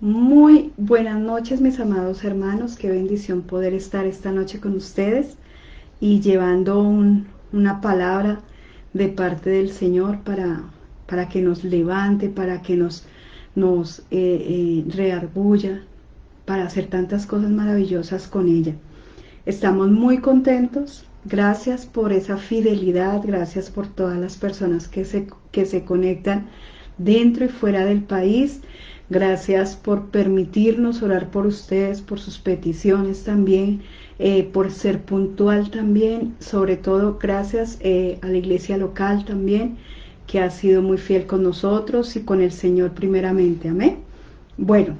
Muy buenas noches, mis amados hermanos. Qué bendición poder estar esta noche con ustedes y llevando una palabra de parte del Señor para que nos levante, para que nos reargulla, para hacer tantas cosas maravillosas con ella. Estamos muy contentos. Gracias por esa fidelidad, gracias por todas las personas que se conectan dentro y fuera del país. Gracias por permitirnos orar por ustedes, por sus peticiones también, por ser puntual también. Sobre todo, gracias a la iglesia local también, que ha sido muy fiel con nosotros y con el Señor primeramente. Amén. Bueno,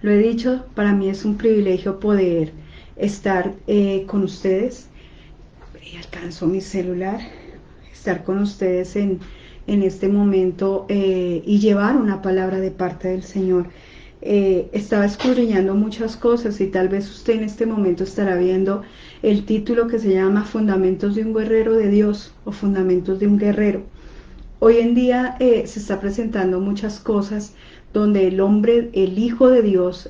lo he dicho, para mí es un privilegio poder estar con ustedes. Alcanzo mi celular, estar con ustedes en este momento y llevar una palabra de parte del Señor. Estaba escudriñando muchas cosas y tal vez usted en este momento estará viendo el título que se llama Fundamentos de un guerrero de Dios o Fundamentos de un guerrero. Hoy en día se está presentando muchas cosas donde el hombre, el Hijo de Dios,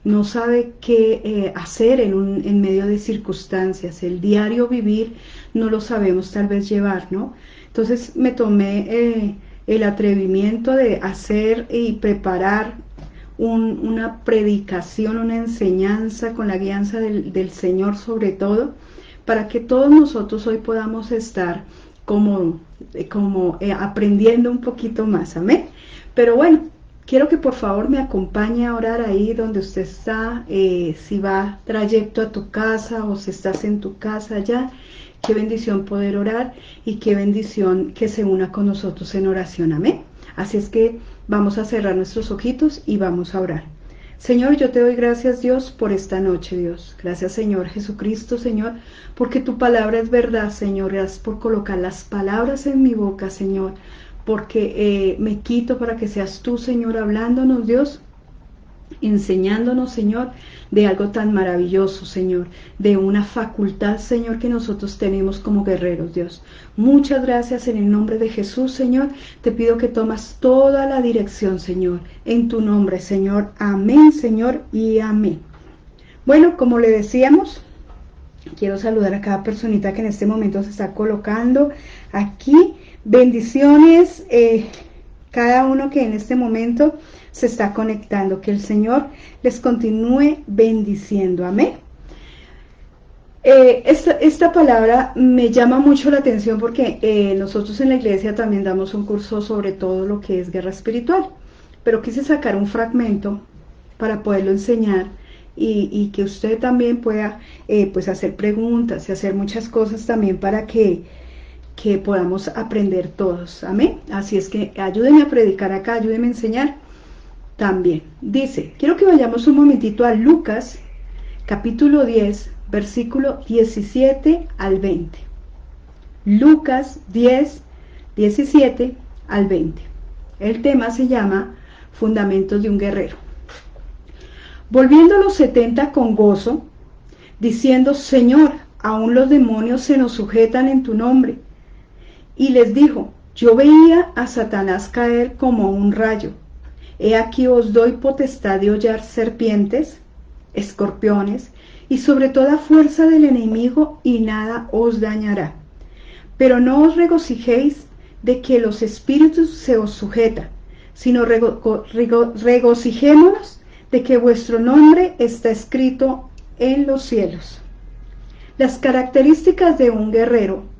no sabe qué hacer en medio de circunstancias. El diario vivir no lo sabemos tal vez llevar, ¿no? Entonces me tomé el atrevimiento de hacer y preparar una predicación, una enseñanza con la guianza del Señor sobre todo, para que todos nosotros hoy podamos estar como aprendiendo un poquito más, amén. Pero bueno, quiero que por favor me acompañe a orar ahí donde usted está, si va trayecto a tu casa o si estás en tu casa ya. Qué bendición poder orar y qué bendición que se una con nosotros en oración, amén. Así es que vamos a cerrar nuestros ojitos y vamos a orar. Señor, yo te doy gracias, Dios, por esta noche, Dios. Gracias, Señor Jesucristo, Señor, porque tu palabra es verdad, Señor. Gracias por colocar las palabras en mi boca, Señor, porque me quito para que seas tú, Señor, hablándonos, Dios, enseñándonos, Señor, de algo tan maravilloso, Señor, de una facultad, Señor, que nosotros tenemos como guerreros, Dios. Muchas gracias en el nombre de Jesús, Señor. Te pido que tomas toda la dirección, Señor, en tu nombre, Señor. Amén, Señor, y amén. Bueno, como le decíamos, quiero saludar a cada personita que en este momento se está colocando aquí. Bendiciones, cada uno que en este momento se está conectando, que el Señor les continúe bendiciendo, amén. Esta palabra me llama mucho la atención porque nosotros en la iglesia también damos un curso sobre todo lo que es guerra espiritual, pero quise sacar un fragmento para poderlo enseñar y que usted también pueda pues hacer preguntas y hacer muchas cosas también para que podamos aprender todos, amén. Así es que ayúdenme a predicar acá, ayúdenme a enseñar también. Dice, quiero que vayamos un momentito a Lucas, capítulo 10, versículo 17 al 20. Lucas 10, 17 al 20. El tema se llama Fundamentos de un guerrero. Volviendo los 70 con gozo, diciendo, Señor, aún los demonios se nos sujetan en tu nombre. Y les dijo, yo veía a Satanás caer como un rayo. He aquí os doy potestad de hollar serpientes, escorpiones, y sobre toda fuerza del enemigo, y nada os dañará. Pero no os regocijéis de que los espíritus se os sujetan, sino regocijémonos de que vuestro nombre está escrito en los cielos. Las características de un guerrero.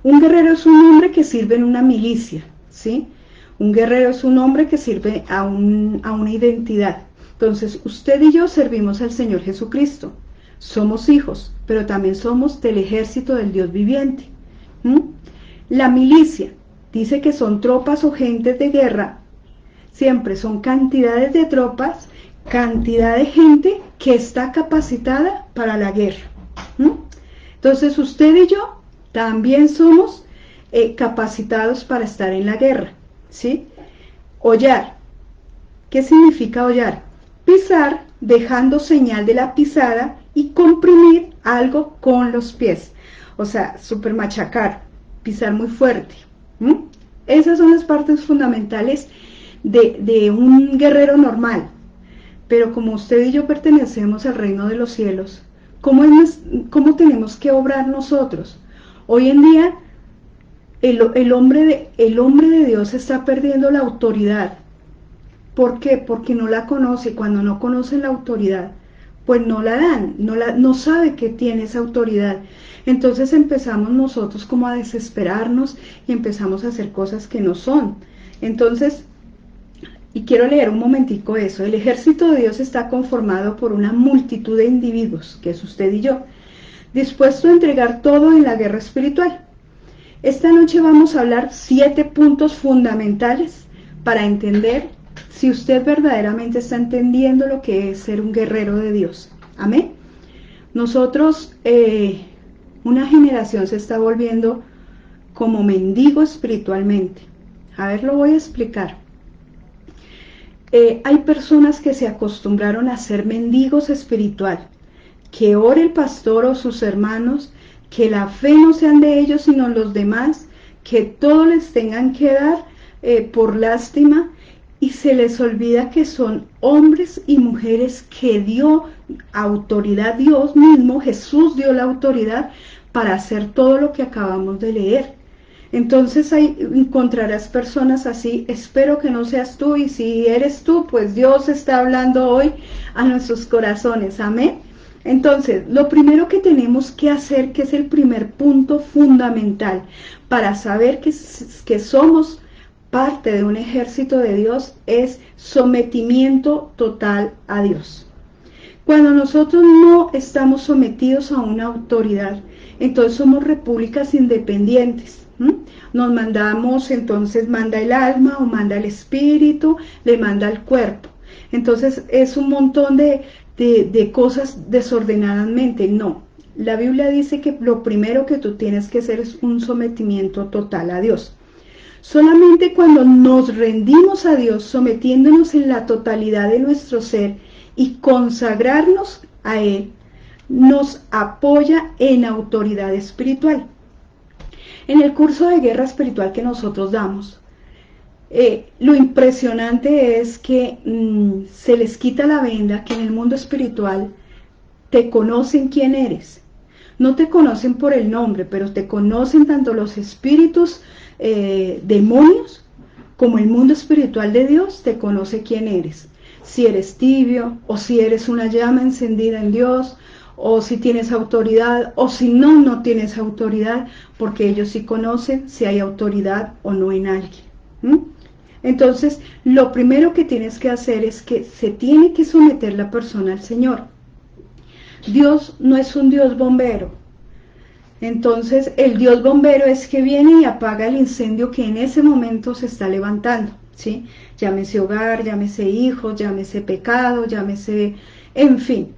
Un guerrero es un hombre que sirve en una milicia, ¿sí? Un guerrero es un hombre que sirve a una identidad. Entonces, usted y yo servimos al Señor Jesucristo. Somos hijos, pero también somos del ejército del Dios viviente. La milicia dice que son tropas o gentes de guerra. Siempre son cantidades de tropas, cantidad de gente que está capacitada para la guerra. Entonces, usted y yo también somos capacitados para estar en la guerra, ¿sí? Hollar. ¿Qué significa hollar? Pisar dejando señal de la pisada y comprimir algo con los pies. O sea, super machacar, pisar muy fuerte. Esas son las partes fundamentales de un guerrero normal. Pero como usted y yo pertenecemos al reino de los cielos, ¿cómo tenemos que obrar nosotros? Hoy en día el hombre de Dios está perdiendo la autoridad. ¿Por qué? Porque no la conoce. Cuando no conocen la autoridad, pues no la dan, no sabe que tiene esa autoridad. Entonces empezamos nosotros como a desesperarnos y empezamos a hacer cosas que no son. Entonces, y quiero leer un momentico eso. El ejército de Dios está conformado por una multitud de individuos, que es usted y yo, dispuesto a entregar todo en la guerra espiritual. Esta noche vamos a hablar 7 puntos fundamentales para entender si usted verdaderamente está entendiendo lo que es ser un guerrero de Dios. Amén. Nosotros, una generación se está volviendo como mendigo espiritualmente. A ver, lo voy a explicar. Hay personas que se acostumbraron a ser mendigos espiritual, que ore el pastor o sus hermanos, que la fe no sean de ellos sino los demás, que todo les tengan que dar por lástima, y se les olvida que son hombres y mujeres que dio autoridad Dios mismo, Jesús dio la autoridad para hacer todo lo que acabamos de leer. Entonces ahí encontrarás personas así. Espero que no seas tú, y si eres tú, pues Dios está hablando hoy a nuestros corazones. Amén. Entonces, lo primero que tenemos que hacer, que es el primer punto fundamental para saber que somos parte de un ejército de Dios, es sometimiento total a Dios. Cuando nosotros no estamos sometidos a una autoridad, entonces somos repúblicas independientes. Nos mandamos, entonces manda el alma o manda el espíritu, le manda el cuerpo. Entonces es un montón de cosas desordenadamente. No, la Biblia dice que lo primero que tú tienes que hacer es un sometimiento total a Dios. Solamente cuando nos rendimos a Dios, sometiéndonos en la totalidad de nuestro ser y consagrarnos a Él, nos apoya en autoridad espiritual. En el curso de guerra espiritual que nosotros damos, lo impresionante es que se les quita la venda, que en el mundo espiritual te conocen quién eres. No te conocen por el nombre, pero te conocen tanto los espíritus demonios como el mundo espiritual de Dios te conoce quién eres. Si eres tibio, o si eres una llama encendida en Dios, o si tienes autoridad, o si no tienes autoridad, porque ellos sí conocen si hay autoridad o no en alguien. Entonces, lo primero que tienes que hacer es que se tiene que someter la persona al Señor. Dios no es un Dios bombero. Entonces, el Dios bombero es que viene y apaga el incendio que en ese momento se está levantando, ¿sí? Llámese hogar, llámese hijos, llámese pecado, llámese, en fin.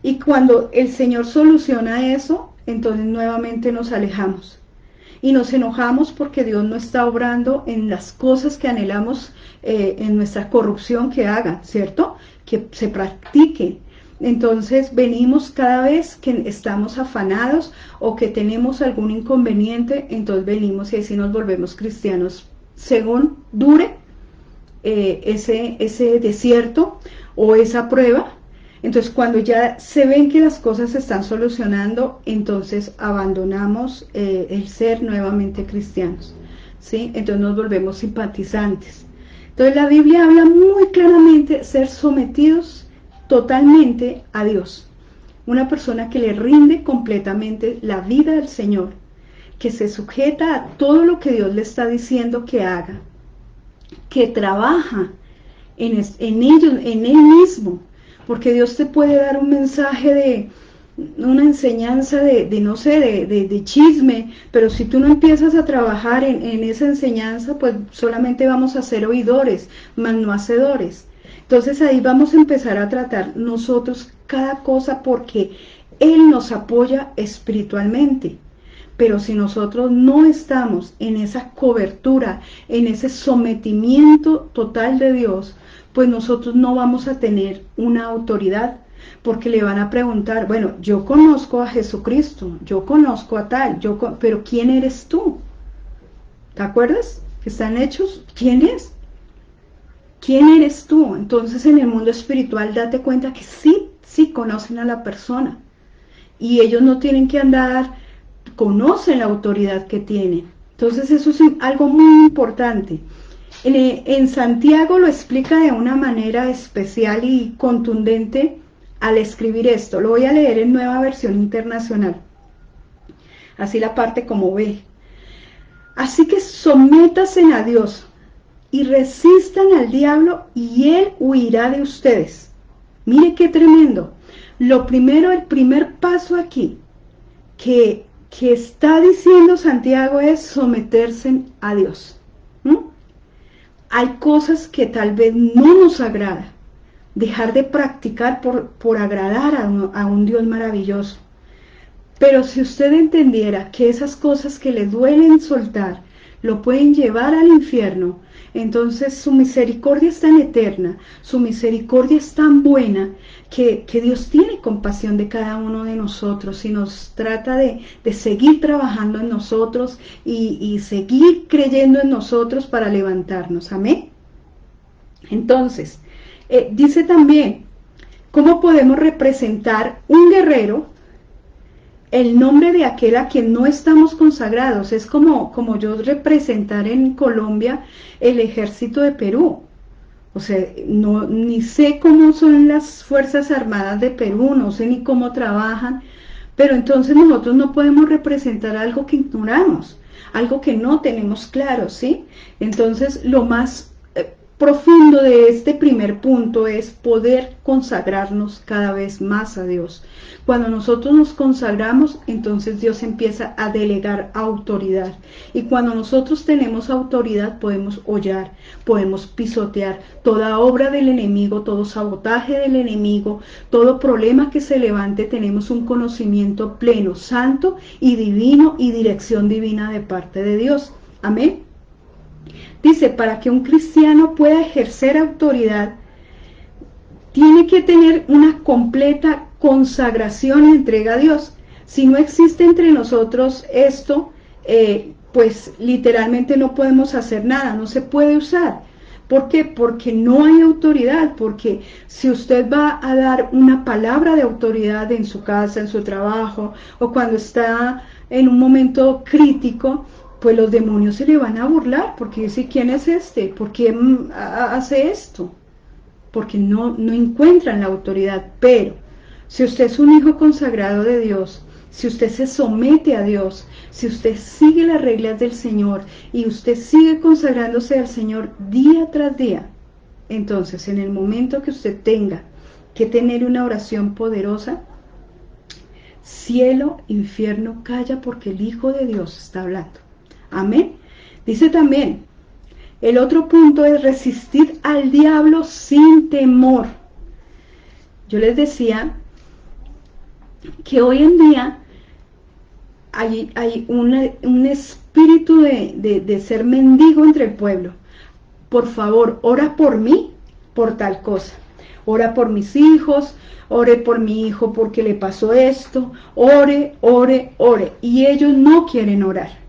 Y cuando el Señor soluciona eso, entonces nuevamente nos alejamos. Y nos enojamos porque Dios no está obrando en las cosas que anhelamos, en nuestra corrupción que haga, ¿cierto? Que se practique. Entonces venimos cada vez que estamos afanados o que tenemos algún inconveniente, entonces venimos y así nos volvemos cristianos según dure ese desierto o esa prueba. Entonces cuando ya se ven que las cosas se están solucionando, entonces abandonamos el ser nuevamente cristianos, ¿sí? Entonces nos volvemos simpatizantes. Entonces la Biblia habla muy claramente de ser sometidos totalmente a Dios. Una persona que le rinde completamente la vida al Señor, que se sujeta a todo lo que Dios le está diciendo que haga, que trabaja en ellos, en Él mismo, porque Dios te puede dar un mensaje una enseñanza no sé, de chisme, pero si tú no empiezas a trabajar en esa enseñanza, pues solamente vamos a ser oidores, mas no hacedores. Entonces ahí vamos a empezar a tratar nosotros cada cosa porque Él nos apoya espiritualmente. Pero si nosotros no estamos en esa cobertura, en ese sometimiento total de Dios, pues nosotros no vamos a tener una autoridad, porque le van a preguntar, bueno, yo conozco a Jesucristo, yo conozco a tal, pero ¿quién eres tú? ¿Te acuerdas? Que están hechos, ¿quién es? ¿Quién eres tú? Entonces en el mundo espiritual date cuenta que sí conocen a la persona. Y ellos no tienen que andar, conocen la autoridad que tienen. Entonces eso es algo muy importante. En Santiago lo explica de una manera especial y contundente al escribir esto. Lo voy a leer en Nueva Versión Internacional. Así la parte como ve. Así que sométanse a Dios y resistan al diablo y él huirá de ustedes. Mire qué tremendo. Lo primero, el primer paso aquí que está diciendo Santiago es someterse a Dios. Hay cosas que tal vez no nos agrada, dejar de practicar por agradar a un Dios maravilloso. Pero si usted entendiera que esas cosas que le duelen soltar, lo pueden llevar al infierno, entonces su misericordia es tan eterna, su misericordia es tan buena, que Dios tiene compasión de cada uno de nosotros y nos trata de seguir trabajando en nosotros y seguir creyendo en nosotros para levantarnos. Amén. Entonces, dice también, ¿cómo podemos representar un guerrero? El nombre de aquel a quien no estamos consagrados. Es como yo representar en Colombia el ejército de Perú. O sea, ni sé cómo son las Fuerzas Armadas de Perú, no sé ni cómo trabajan, pero entonces nosotros no podemos representar algo que ignoramos, algo que no tenemos claro, ¿sí? Entonces, lo más profundo de este primer punto es poder consagrarnos cada vez más a Dios. Cuando nosotros nos consagramos, entonces Dios empieza a delegar autoridad. Y cuando nosotros tenemos autoridad, podemos hollar, podemos pisotear toda obra del enemigo, todo sabotaje del enemigo, todo problema que se levante. Tenemos un conocimiento pleno, santo y divino y dirección divina de parte de Dios. Amén. Dice, para que un cristiano pueda ejercer autoridad, tiene que tener una completa consagración y entrega a Dios. Si no existe entre nosotros esto, pues literalmente no podemos hacer nada, no se puede usar. ¿Por qué? Porque no hay autoridad, porque si usted va a dar una palabra de autoridad en su casa, en su trabajo, o cuando está en un momento crítico, pues los demonios se le van a burlar, porque dice, ¿quién es este? ¿Por qué hace esto? Porque no encuentran la autoridad. Pero si usted es un hijo consagrado de Dios, si usted se somete a Dios, si usted sigue las reglas del Señor y usted sigue consagrándose al Señor día tras día, entonces en el momento que usted tenga que tener una oración poderosa, cielo, infierno, calla, porque el Hijo de Dios está hablando. Amén. Dice también, el otro punto es resistir al diablo sin temor. Yo les decía que hoy en día hay un espíritu de ser mendigo entre el pueblo. Por favor, ora por mí, por tal cosa. Ora por mis hijos, ore por mi hijo porque le pasó esto. Ore, ore, ore. Y ellos no quieren orar,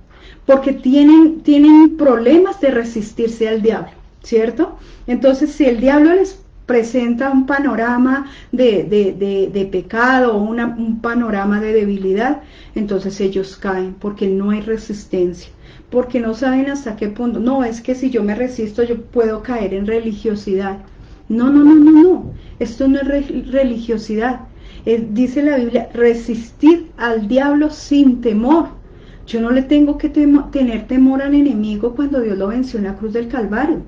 porque tienen problemas de resistirse al diablo, ¿cierto? Entonces, si el diablo les presenta un panorama de pecado o un panorama de debilidad, entonces ellos caen, porque no hay resistencia, porque no saben hasta qué punto. No, es que si yo me resisto, yo puedo caer en religiosidad. No, esto no es religiosidad. Dice la Biblia, resistir al diablo sin temor. Yo no le tengo que tener temor al enemigo cuando Dios lo venció en la cruz del Calvario.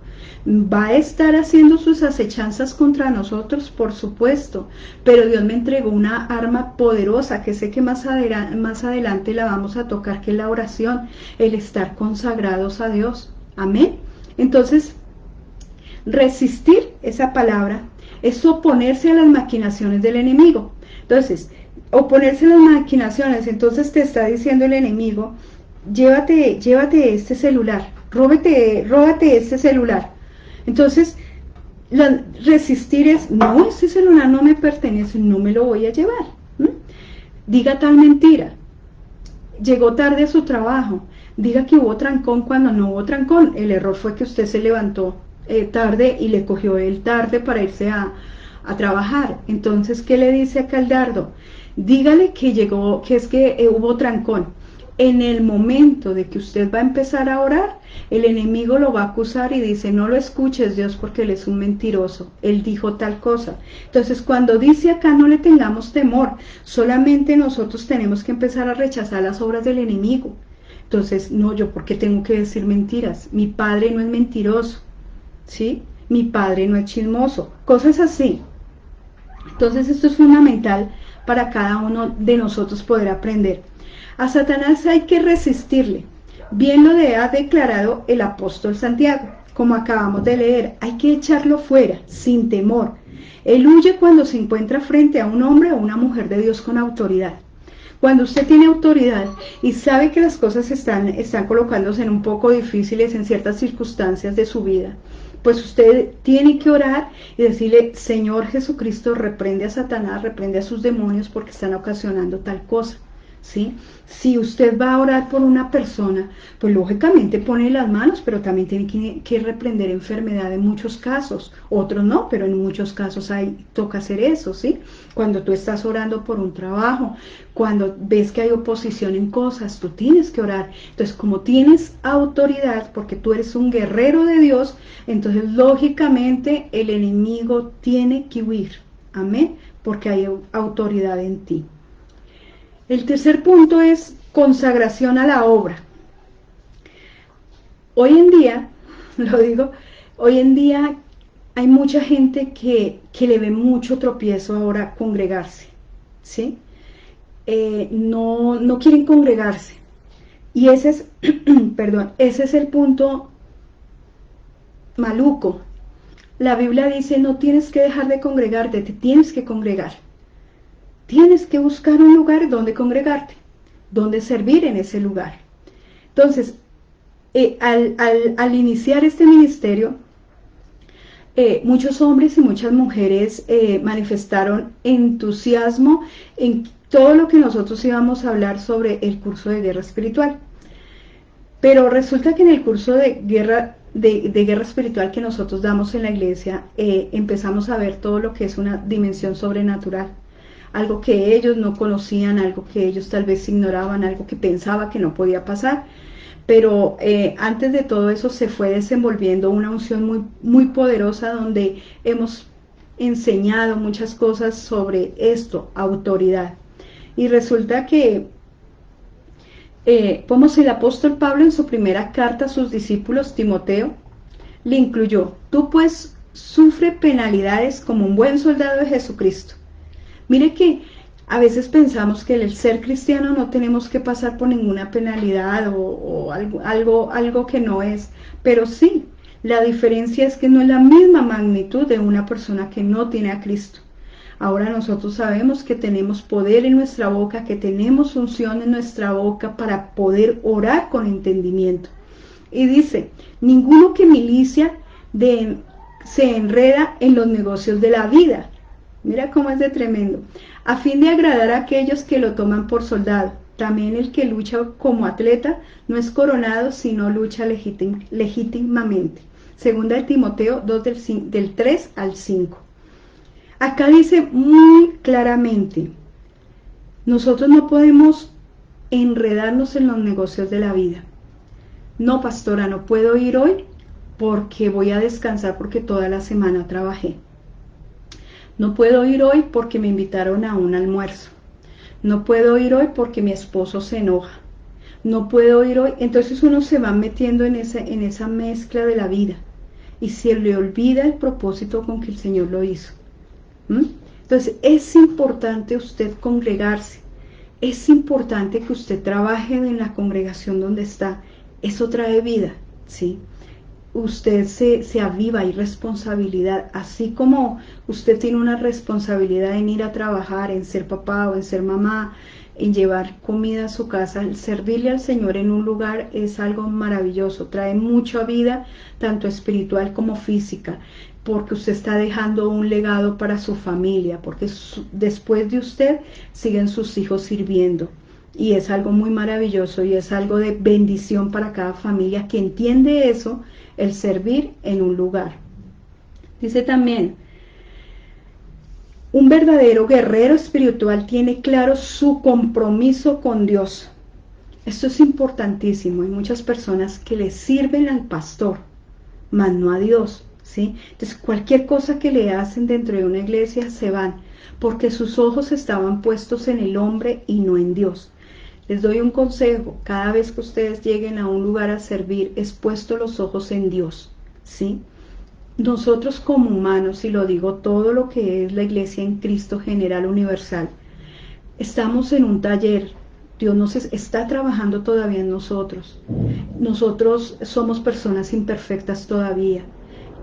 Va a estar haciendo sus acechanzas contra nosotros, por supuesto, pero Dios me entregó una arma poderosa que sé que más adelante la vamos a tocar, que es la oración, el estar consagrados a Dios. Amén. Entonces, resistir esa palabra es oponerse a las maquinaciones del enemigo. Entonces, oponerse a las maquinaciones, entonces te está diciendo el enemigo, llévate este celular, róbate este celular. Entonces, resistir es, no, este celular no me pertenece, no me lo voy a llevar. Diga tal mentira, llegó tarde a su trabajo, diga que hubo trancón cuando no hubo trancón, el error fue que usted se levantó tarde y le cogió el tarde para irse a trabajar. Entonces, ¿qué le dice acá el dardo? Dígale que llegó, que es que hubo trancón. En el momento de que usted va a empezar a orar, el enemigo lo va a acusar y dice, no lo escuches, Dios, porque él es un mentiroso, él dijo tal cosa. Entonces, cuando dice acá, no le tengamos temor, solamente nosotros tenemos que empezar a rechazar las obras del enemigo. Entonces, no, yo, ¿por qué tengo que decir mentiras? Mi padre no es mentiroso, ¿sí? Mi padre no es chismoso, cosas así. Entonces, esto es fundamental para cada uno de nosotros poder aprender. A Satanás hay que resistirle. Bien lo ha declarado el apóstol Santiago, como acabamos de leer, hay que echarlo fuera, sin temor. Él huye cuando se encuentra frente a un hombre o una mujer de Dios con autoridad. Cuando usted tiene autoridad y sabe que las cosas están colocándose en un poco difíciles en ciertas circunstancias de su vida, pues usted tiene que orar y decirle, Señor Jesucristo, reprende a Satanás, reprende a sus demonios porque están ocasionando tal cosa. ¿Sí? Si usted va a orar por una persona, pues lógicamente pone las manos, pero también tiene que reprender enfermedad en muchos casos, otros no, pero en muchos casos toca hacer eso, ¿sí? Cuando tú estás orando por un trabajo, cuando ves que hay oposición en cosas, tú tienes que orar. Entonces, como tienes autoridad, porque tú eres un guerrero de Dios, entonces lógicamente el enemigo tiene que huir, amén, porque hay autoridad en ti. El tercer punto es consagración a la obra. Hoy en día, lo digo, hoy en día hay mucha gente que le ve mucho tropiezo ahora a congregarse, ¿sí? No quieren congregarse. Y ese es, perdón, ese es el punto maluco. La Biblia dice, no tienes que dejar de congregarte, te tienes que congregar. Tienes que buscar un lugar donde congregarte, donde servir en ese lugar. Entonces, al iniciar este ministerio, muchos hombres y muchas mujeres manifestaron entusiasmo en todo lo que nosotros íbamos a hablar sobre el curso de guerra espiritual. Pero resulta que en el curso de guerra espiritual que nosotros damos en la iglesia, empezamos a ver todo lo que es una dimensión sobrenatural. Algo que ellos no conocían, algo que ellos tal vez ignoraban, algo que pensaba que no podía pasar. Pero antes de todo eso se fue desenvolviendo una unción muy, muy poderosa donde hemos enseñado muchas cosas sobre esto, autoridad. Y resulta que como el apóstol Pablo en su primera carta a sus discípulos, Timoteo, le incluyó, tú pues sufre penalidades como un buen soldado de Jesucristo. Mire que a veces pensamos que el ser cristiano no tenemos que pasar por ninguna penalidad o algo que no es, pero sí, la diferencia es que no es la misma magnitud de una persona que no tiene a Cristo. Ahora nosotros sabemos que tenemos poder en nuestra boca, que tenemos unción en nuestra boca para poder orar con entendimiento. Y dice, ninguno que milicia se enreda en los negocios de la vida. Mira cómo es de tremendo. A fin de agradar a aquellos que lo toman por soldado. También el que lucha como atleta no es coronado, sino lucha legítimamente. Segunda de Timoteo 2 del 3 al 5. Acá dice muy claramente, nosotros no podemos enredarnos en los negocios de la vida. No, pastora, no puedo ir hoy porque voy a descansar porque toda la semana trabajé. No puedo ir hoy porque me invitaron a un almuerzo. No puedo ir hoy porque mi esposo se enoja. No puedo ir hoy. Entonces uno se va metiendo en esa mezcla de la vida y se le olvida el propósito con que el Señor lo hizo. Entonces es importante usted congregarse. Es importante que usted trabaje en la congregación donde está. Eso trae vida, ¿sí? Usted se aviva, hay responsabilidad, así como usted tiene una responsabilidad en ir a trabajar, en ser papá o en ser mamá, en llevar comida a su casa, el servirle al Señor en un lugar es algo maravilloso, trae mucha vida, tanto espiritual como física, porque usted está dejando un legado para su familia, porque después de usted siguen sus hijos sirviendo. Y es algo muy maravilloso y es algo de bendición para cada familia que entiende eso, el servir en un lugar. Dice también, un verdadero guerrero espiritual tiene claro su compromiso con Dios. Esto es importantísimo. Hay muchas personas que le sirven al pastor, mas no a Dios, ¿sí? Entonces cualquier cosa que le hacen dentro de una iglesia se van, porque sus ojos estaban puestos en el hombre y no en Dios. Les doy un consejo: cada vez que ustedes lleguen a un lugar a servir, es puesto los ojos en Dios, ¿sí? Nosotros como humanos, y lo digo, todo lo que es la iglesia en Cristo General Universal, estamos en un taller. Dios nos está trabajando todavía en nosotros. Nosotros somos personas imperfectas todavía.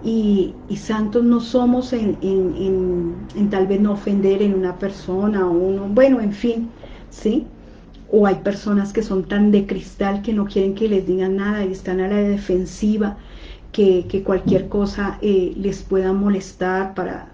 Y santos no somos en tal vez no ofender en una persona o uno, bueno, en fin, ¿sí? O hay personas que son tan de cristal que no quieren que les digan nada y están a la defensiva, que cualquier cosa les pueda molestar para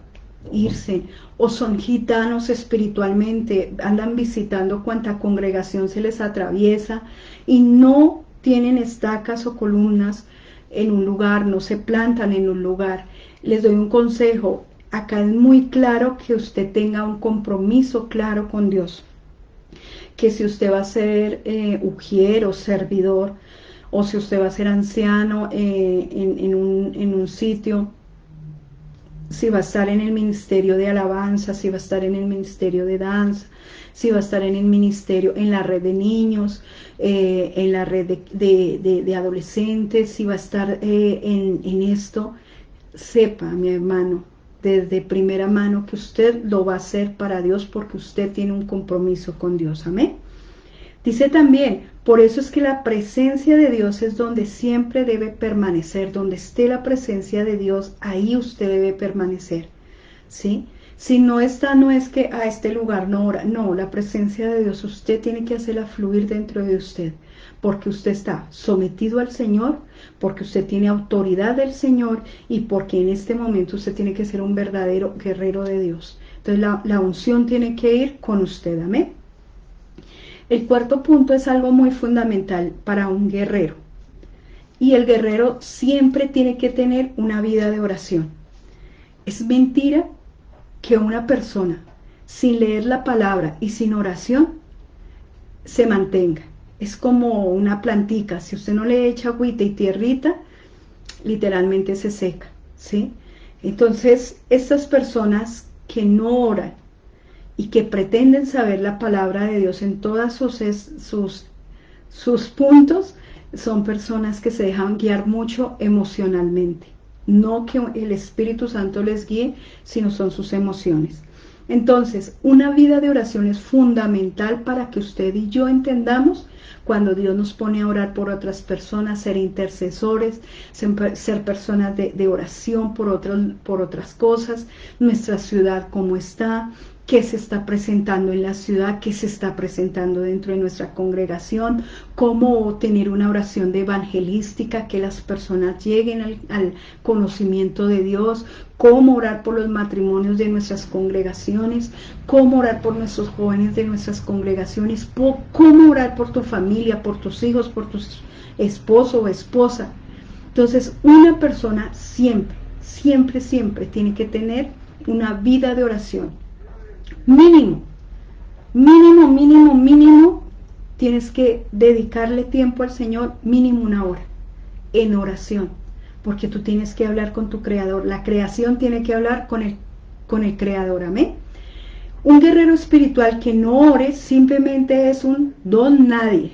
irse, o son gitanos espiritualmente, andan visitando cuanta congregación se les atraviesa y no tienen estacas o columnas en un lugar, no se plantan en un lugar. Les doy un consejo: acá es muy claro que usted tenga un compromiso claro con Dios, que si usted va a ser ujier o servidor, o si usted va a ser anciano en un sitio, si va a estar en el ministerio de alabanza, si va a estar en el ministerio de danza, si va a estar en el ministerio, en la red de niños, en la red de adolescentes, si va a estar en esto, sepa, mi hermano, desde primera mano que usted lo va a hacer para Dios, porque usted tiene un compromiso con Dios. Amén. Dice también, por eso es que la presencia de Dios es donde siempre debe permanecer. Donde esté la presencia de Dios, ahí usted debe permanecer, ¿sí? Si no está, no es que a este lugar no ora. No, la presencia de Dios usted tiene que hacerla fluir dentro de usted, porque usted está sometido al Señor, porque usted tiene autoridad del Señor y porque en este momento usted tiene que ser un verdadero guerrero de Dios. Entonces la unción tiene que ir con usted. Amén. El cuarto punto es algo muy fundamental para un guerrero. Y el guerrero siempre tiene que tener una vida de oración. Es mentira que una persona sin leer la palabra y sin oración se mantenga. Es como una plantica. Si usted no le echa agüita y tierrita, literalmente se seca, ¿sí? Entonces, estas personas que no oran y que pretenden saber la palabra de Dios en todos sus puntos, son personas que se dejan guiar mucho emocionalmente. No que el Espíritu Santo les guíe, sino son sus emociones. Entonces, una vida de oración es fundamental para que usted y yo entendamos cuando Dios nos pone a orar por otras personas, ser intercesores, ser personas de oración por otras cosas, nuestra ciudad cómo está, qué se está presentando en la ciudad, qué se está presentando dentro de nuestra congregación, cómo tener una oración de evangelística, que las personas lleguen al conocimiento de Dios, cómo orar por los matrimonios de nuestras congregaciones, cómo orar por nuestros jóvenes de nuestras congregaciones, cómo orar por tu familia, por tus hijos, por tu esposo o esposa. Entonces, una persona siempre, siempre, siempre tiene que tener una vida de oración. Mínimo, tienes que dedicarle tiempo al Señor, mínimo 1 hora, en oración, porque tú tienes que hablar con tu Creador. La creación tiene que hablar con el Creador. Amén. Un guerrero espiritual que no ore simplemente es un don nadie,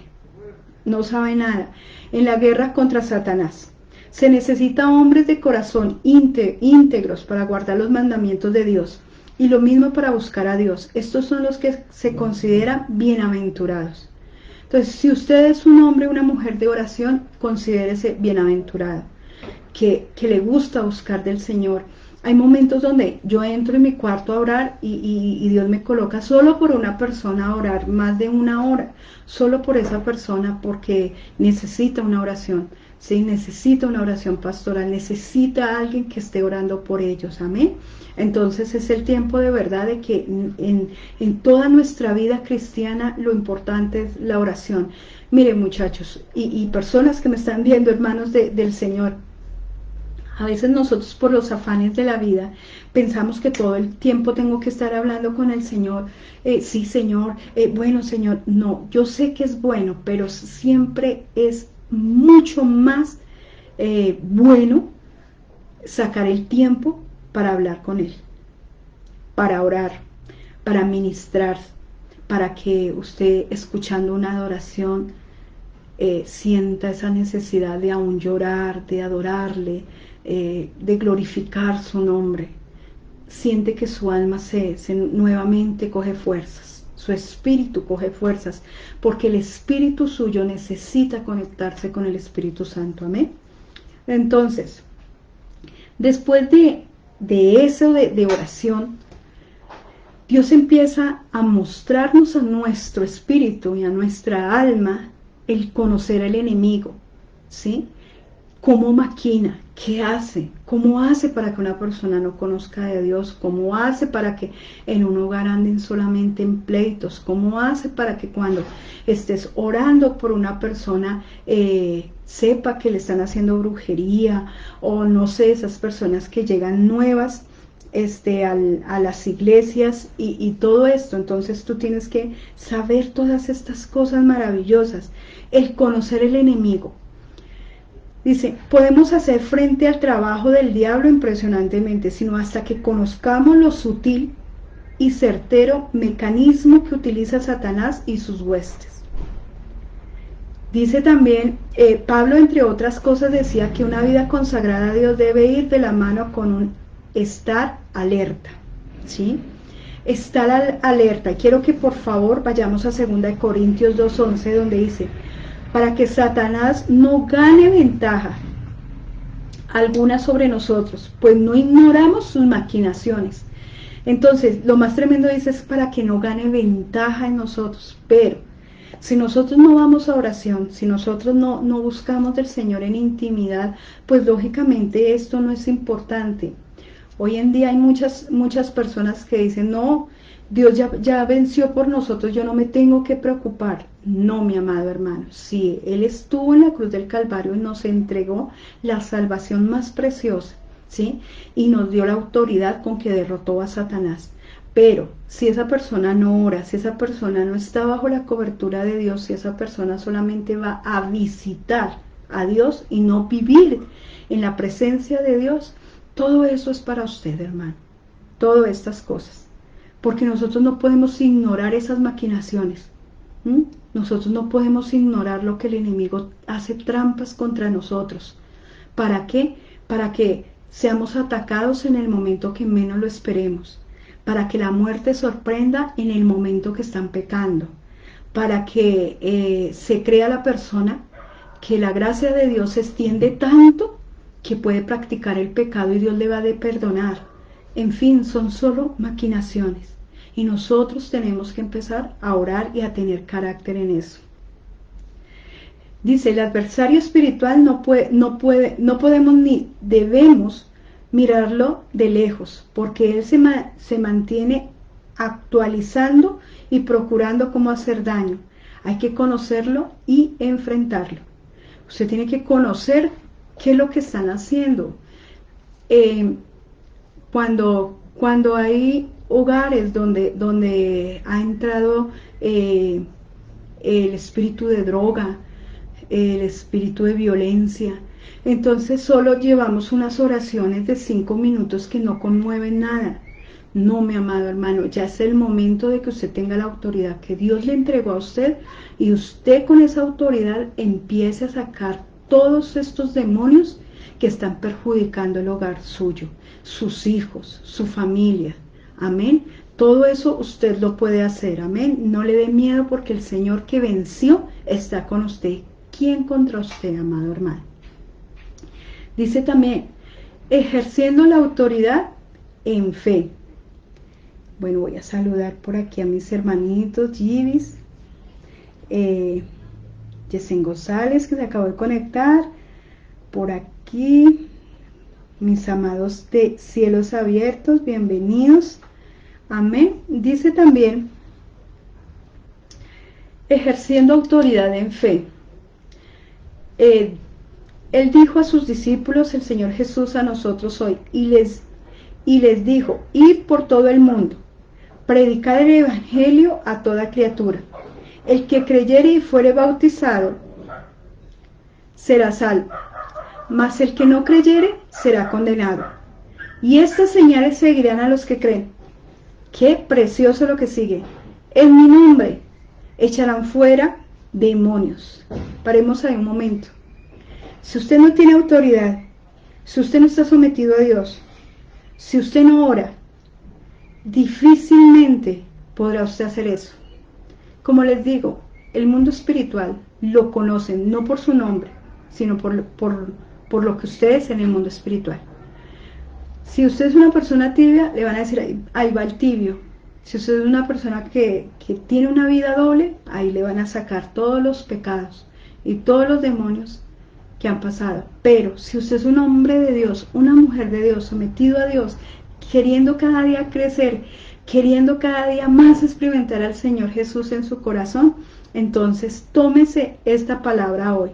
no sabe nada. En la guerra contra Satanás se necesita hombres de corazón íntegros para guardar los mandamientos de Dios. Y lo mismo para buscar a Dios. Estos son los que se consideran bienaventurados. Entonces, si usted es un hombre o una mujer de oración, considérese bienaventurado, que le gusta buscar del Señor. Hay momentos donde yo entro en mi cuarto a orar y Dios me coloca solo por una persona a orar más de 1 hora, solo por esa persona, porque necesita una oración. ¿sí? Necesita una oración pastoral, necesita a alguien que esté orando por ellos, amén. Entonces es el tiempo de verdad de que en toda nuestra vida cristiana lo importante es la oración. Miren muchachos y personas que me están viendo, hermanos del Señor, a veces nosotros por los afanes de la vida pensamos que todo el tiempo tengo que estar hablando con el Señor. Sí, Señor, bueno, Señor. No, yo sé que es bueno, pero siempre es mucho más bueno sacar el tiempo para hablar con Él, para orar, para ministrar, para que usted escuchando una adoración sienta esa necesidad de aún llorar, de adorarle, de glorificar su nombre. Siente que su alma nuevamente coge fuerzas, su espíritu coge fuerzas, porque el espíritu suyo necesita conectarse con el Espíritu Santo, amén. Entonces, después de eso de oración, Dios empieza a mostrarnos a nuestro espíritu y a nuestra alma el conocer al enemigo, ¿sí? ¿Cómo maquina? ¿Qué hace? ¿Cómo hace para que una persona no conozca de Dios? ¿Cómo hace para que en un hogar anden solamente en pleitos? ¿Cómo hace para que cuando estés orando por una persona sepa que le están haciendo brujería? O no sé, esas personas que llegan nuevas a las iglesias y todo esto. Entonces tú tienes que saber todas estas cosas maravillosas. El conocer el enemigo. Dice, podemos hacer frente al trabajo del diablo impresionantemente, sino hasta que conozcamos lo sutil y certero mecanismo que utiliza Satanás y sus huestes. Dice también, Pablo, entre otras cosas, decía que una vida consagrada a Dios debe ir de la mano con un estar alerta, ¿sí? Estar alerta. Quiero que por favor vayamos a 2 Corintios 2:11, donde dice, para que Satanás no gane ventaja alguna sobre nosotros, pues no ignoramos sus maquinaciones. Entonces, lo más tremendo dice es para que no gane ventaja en nosotros, pero si nosotros no vamos a oración, si nosotros no buscamos del Señor en intimidad, pues lógicamente esto no es importante. Hoy en día hay muchas personas que dicen, no, Dios ya venció por nosotros, yo no me tengo que preocupar. No, mi amado hermano, sí, Él estuvo en la cruz del Calvario y nos entregó la salvación más preciosa, ¿sí? Y nos dio la autoridad con que derrotó a Satanás. Pero si esa persona no ora, si esa persona no está bajo la cobertura de Dios, si esa persona solamente va a visitar a Dios y no vivir en la presencia de Dios, todo eso es para usted, hermano. Todas estas cosas. Porque nosotros no podemos ignorar esas maquinaciones. Nosotros no podemos ignorar lo que el enemigo hace trampas contra nosotros. ¿Para qué? Para que seamos atacados en el momento que menos lo esperemos. Para que la muerte sorprenda en el momento que están pecando. Para que se crea la persona que la gracia de Dios se extiende tanto que puede practicar el pecado y Dios le va a perdonar. En fin, son solo maquinaciones. Y nosotros tenemos que empezar a orar y a tener carácter en eso. Dice, el adversario espiritual no podemos ni debemos mirarlo de lejos, porque él se mantiene actualizando y procurando cómo hacer daño. Hay que conocerlo y enfrentarlo. Usted tiene que conocer qué es lo que están haciendo. Cuando hay hogares donde ha entrado el espíritu de droga, el espíritu de violencia, entonces solo llevamos unas oraciones de 5 minutos que no conmueven nada. No, mi amado hermano, ya es el momento de que usted tenga la autoridad que Dios le entregó a usted y usted con esa autoridad empiece a sacar todos estos demonios que están perjudicando el hogar suyo, sus hijos, su familia. Amén. Todo eso usted lo puede hacer. Amén. No le dé miedo porque el Señor que venció está con usted. ¿Quién contra usted, amado hermano? Dice también, ejerciendo la autoridad en fe. Bueno, voy a saludar por aquí a mis hermanitos, Givis, Yesen González, que se acabó de conectar, por aquí. Mis amados de cielos abiertos, bienvenidos. Amén. Dice también, ejerciendo autoridad en fe. Él dijo a sus discípulos, el Señor Jesús a nosotros hoy, y les dijo, id por todo el mundo, predicad el evangelio a toda criatura. El que creyere y fuere bautizado será salvo, mas el que no creyere será condenado. Y estas señales seguirán a los que creen. Qué precioso lo que sigue. En mi nombre echarán fuera demonios. Paremos ahí un momento. Si usted no tiene autoridad, si usted no está sometido a Dios, si usted no ora, difícilmente podrá usted hacer eso. Como les digo, el mundo espiritual lo conocen no por su nombre, sino por lo que usted es en el mundo espiritual. Si usted es una persona tibia, le van a decir, ahí va el tibio. Si usted es una persona que tiene una vida doble, ahí le van a sacar todos los pecados y todos los demonios que han pasado. Pero si usted es un hombre de Dios, una mujer de Dios, sometido a Dios, queriendo cada día crecer, queriendo cada día más experimentar al Señor Jesús en su corazón, entonces tómese esta palabra hoy.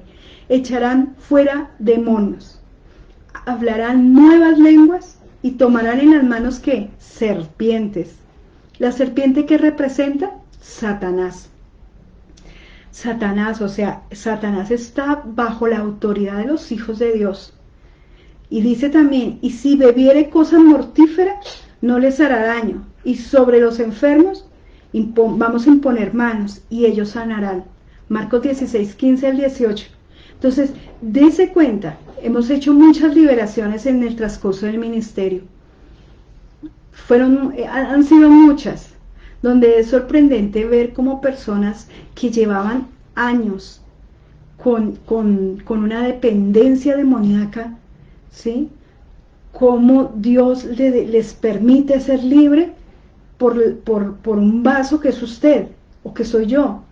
Echarán fuera demonios, hablarán nuevas lenguas y tomarán en las manos, ¿qué? Serpientes. La serpiente que representa Satanás. Satanás, o sea, Satanás está bajo la autoridad de los hijos de Dios. Y dice también, y si bebiere cosa mortífera, no les hará daño. Y sobre los enfermos vamos a imponer manos y ellos sanarán. Marcos 16, 15 al 18. Entonces, dése cuenta, hemos hecho muchas liberaciones en el transcurso del ministerio. Han sido muchas, donde es sorprendente ver cómo personas que llevaban años con una dependencia demoníaca, ¿sí? Cómo Dios les permite ser libre por un vaso que es usted o que soy yo.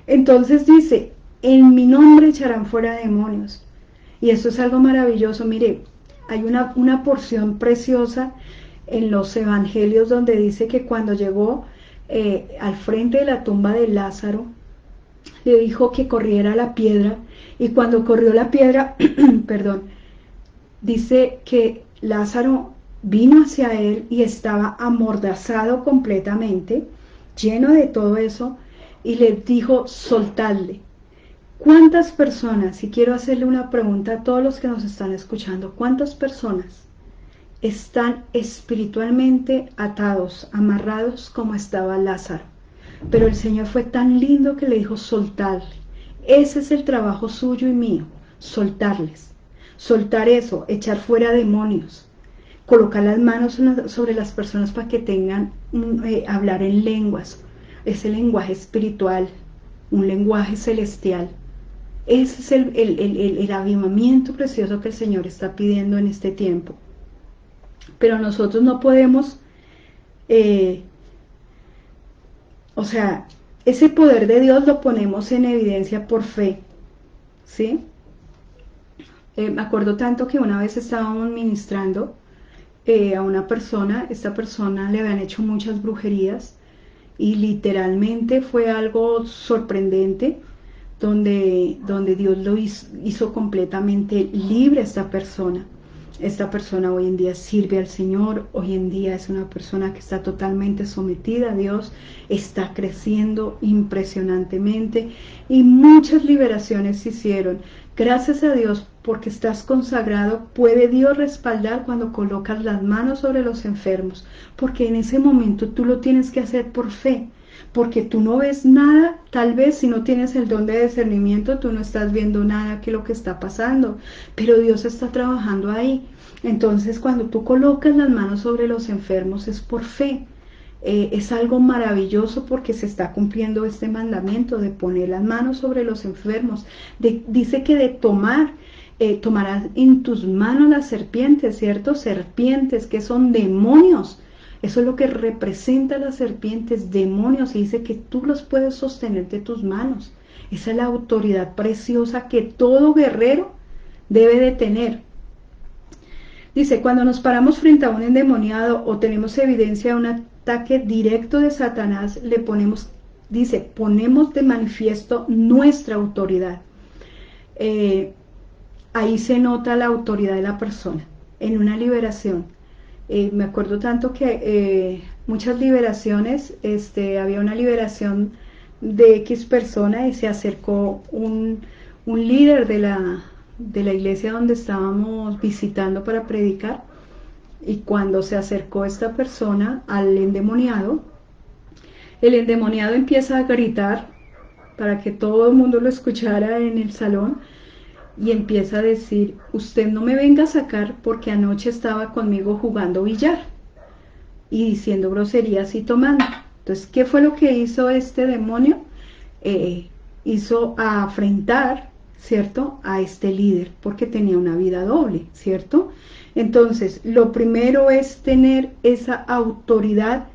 Entonces dice, en mi nombre echarán fuera demonios. Y eso es algo maravilloso. Mire, hay una porción preciosa en los evangelios donde dice que cuando llegó al frente de la tumba de Lázaro, le dijo que corriera la piedra, y cuando corrió la piedra, perdón, dice que Lázaro vino hacia él y estaba amordazado completamente, lleno de todo eso, y le dijo, soltadle. ¿Cuántas personas, y quiero hacerle una pregunta a todos los que nos están escuchando, cuántas personas están espiritualmente atados, amarrados como estaba Lázaro? Pero el Señor fue tan lindo que le dijo, soltarle. Ese es el trabajo suyo y mío, soltarles. Soltar eso, echar fuera demonios, colocar las manos sobre las personas para que tengan, hablar en lenguas, ese lenguaje espiritual, un lenguaje celestial. Ese es el avivamiento precioso que el Señor está pidiendo en este tiempo. Pero nosotros no podemos, ese poder de Dios lo ponemos en evidencia por fe, ¿sí? Me acuerdo tanto que una vez estábamos ministrando a una persona, esta persona le habían hecho muchas brujerías y literalmente fue algo sorprendente, donde Dios lo hizo completamente libre a esta persona. Esta persona hoy en día sirve al Señor, hoy en día es una persona que está totalmente sometida a Dios, está creciendo impresionantemente y muchas liberaciones se hicieron. Gracias a Dios, porque estás consagrado, puede Dios respaldar cuando colocas las manos sobre los enfermos, porque en ese momento tú lo tienes que hacer por fe. Porque tú no ves nada, tal vez si no tienes el don de discernimiento, tú no estás viendo nada que lo que está pasando, pero Dios está trabajando ahí. Entonces cuando tú colocas las manos sobre los enfermos es por fe. Es algo maravilloso porque se está cumpliendo este mandamiento de poner las manos sobre los enfermos. Dice que de tomarás en tus manos las serpientes, ¿cierto? Serpientes que son demonios. Eso es lo que representa las serpientes, demonios, y dice que tú los puedes sostener de tus manos. Esa es la autoridad preciosa que todo guerrero debe de tener. Dice, cuando nos paramos frente a un endemoniado o tenemos evidencia de un ataque directo de Satanás, le ponemos, dice, ponemos de manifiesto nuestra autoridad. Ahí se nota la autoridad de la persona, en una liberación. Me acuerdo tanto que muchas liberaciones, había una liberación de X persona y se acercó un líder de la iglesia donde estábamos visitando para predicar, y cuando se acercó esta persona al endemoniado, el endemoniado empieza a gritar para que todo el mundo lo escuchara en el salón, y empieza a decir, usted no me venga a sacar porque anoche estaba conmigo jugando billar, y diciendo groserías y tomando. Entonces, ¿qué fue lo que hizo este demonio? Hizo afrentar, ¿cierto?, a este líder, porque tenía una vida doble, ¿cierto? Entonces, lo primero es tener esa autoridad